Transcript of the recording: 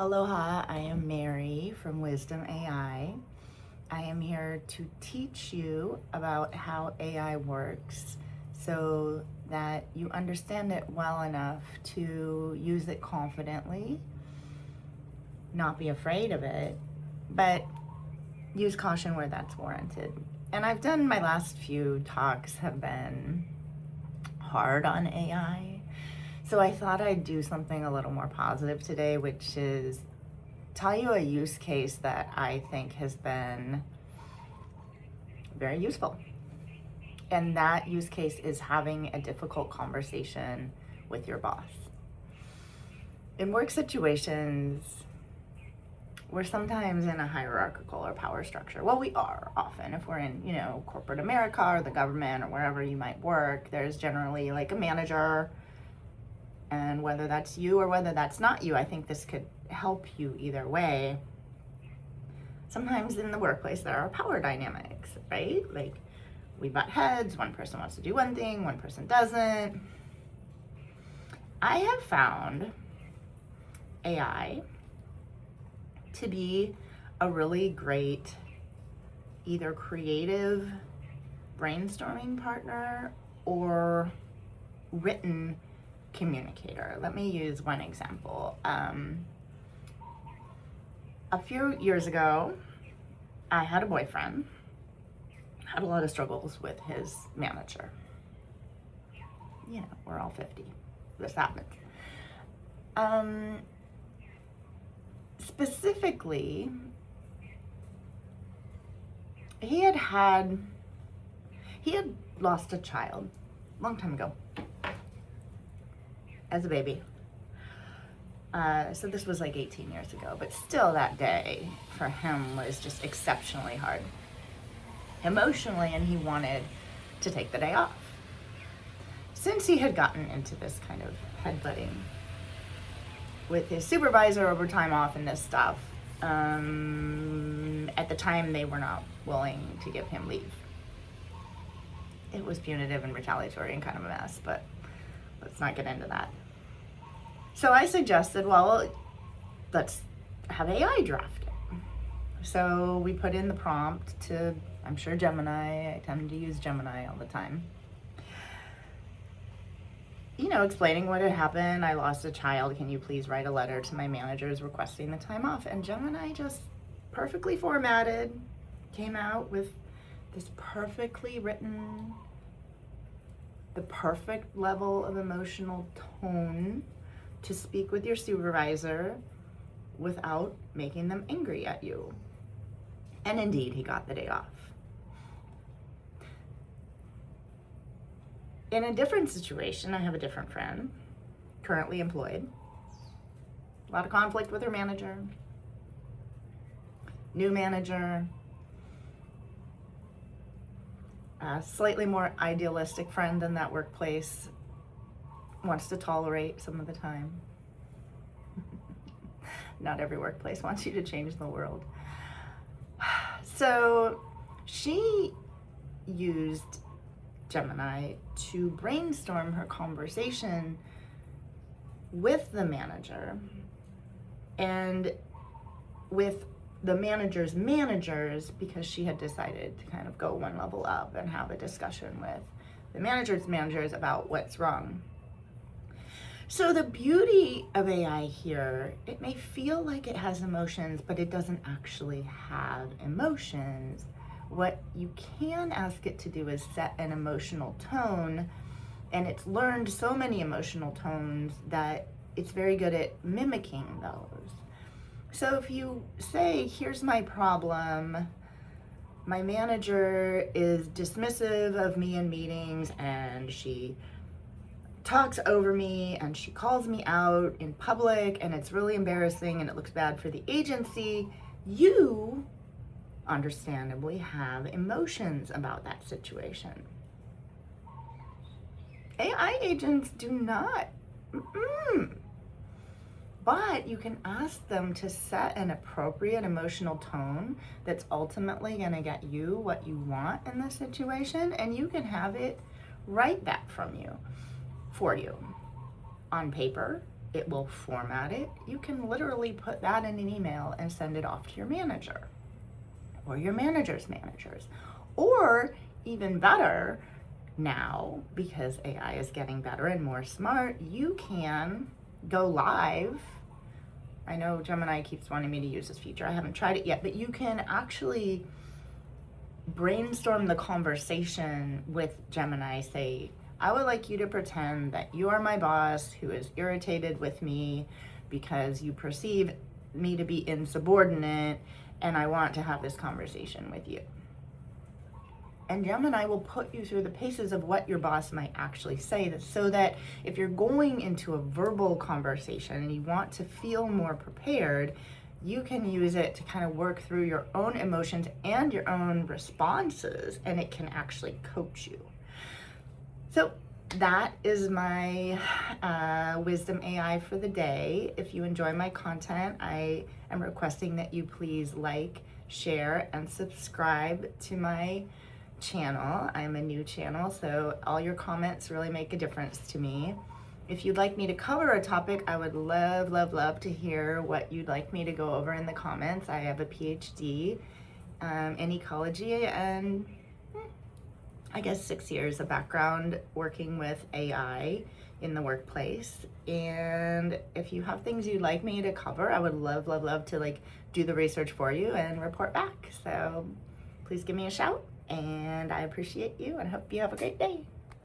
Aloha, I am Mary from Wisdom AI. I am here to teach you about how AI works so that you understand it well enough to use it confidently, not be afraid of it, but use caution where that's warranted. And I've done, my last few talks have been hard on AI. So I thought I'd do something a little more positive today, which is tell you a use case that I think has been very useful. And that use case is having a difficult conversation with your boss. In work situations, we're sometimes in a hierarchical or power structure. Well, we are often. If we're in, corporate America or the government or wherever you might work, there's generally like a manager. And whether that's you or whether that's not you, I think this could help you either way. Sometimes in the workplace, there are power dynamics, right? Like we butt heads, one person wants to do one thing, one person doesn't. I have found AI to be a really great either creative brainstorming partner or written communicator. Let me use one example. A few years ago, I had a boyfriend, had a lot of struggles with his manager. We're all 50. This happens. Specifically, he had lost a child a long time ago as a baby. So this was like 18 years ago, but still that day for him was just exceptionally hard emotionally, and he wanted to take the day off. Since he had gotten into this kind of headbutting with his supervisor over time off and this stuff, at the time they were not willing to give him leave. It was punitive and retaliatory and kind of a mess, but let's not get into that. So I suggested, well, let's have AI draft it. So we put in the prompt to, I'm sure Gemini, I tend to use Gemini all the time. Explaining what had happened. I lost a child. Can you please write a letter to my managers requesting the time off? And Gemini just perfectly formatted, came out with this perfectly written, the perfect level of emotional tone to speak with your supervisor without making them angry at you. And indeed, he got the day off. In a different situation, I have a different friend, currently employed. A lot of conflict with her manager. New manager. A slightly more idealistic friend in that workplace. Wants to tolerate some of the time. Not every workplace wants you to change the world. So she used Gemini to brainstorm her conversation with the manager and with the manager's managers, because she had decided to kind of go one level up and have a discussion with the manager's managers about what's wrong. So the beauty of AI here, it may feel like it has emotions, but it doesn't actually have emotions. What you can ask it to do is set an emotional tone, and it's learned so many emotional tones that it's very good at mimicking those. So if you say, here's my problem, my manager is dismissive of me in meetings, and she talks over me, and she calls me out in public, and it's really embarrassing, and it looks bad for the agency, you understandably have emotions about that situation. AI agents do not. But you can ask them to set an appropriate emotional tone that's ultimately going to get you what you want in this situation, and you can have it write that for you on paper, It will format it. You can literally put that in an email and send it off to your manager or your manager's managers. Or even better, now, because AI is getting better and more smart, you can go live. I know Gemini keeps wanting me to use this feature. I haven't tried it yet, but you can actually brainstorm the conversation with Gemini. Say, I would like you to pretend that you are my boss who is irritated with me because you perceive me to be insubordinate, and I want to have this conversation with you. And Gemini will put you through the paces of what your boss might actually say, so that if you're going into a verbal conversation and you want to feel more prepared, you can use it to kind of work through your own emotions and your own responses, and it can actually coach you. So that is my Wisdom AI for the day. If you enjoy my content, I am requesting that you please like, share, and subscribe to my channel. I'm a new channel, so all your comments really make a difference to me. If you'd like me to cover a topic, I would love to hear what you'd like me to go over in the comments. I have a PhD in ecology and I guess 6 years of background working with AI in the workplace. And if you have things you'd like me to cover, I would love to do the research for you and report back. So please give me a shout, and I appreciate you and hope you have a great day.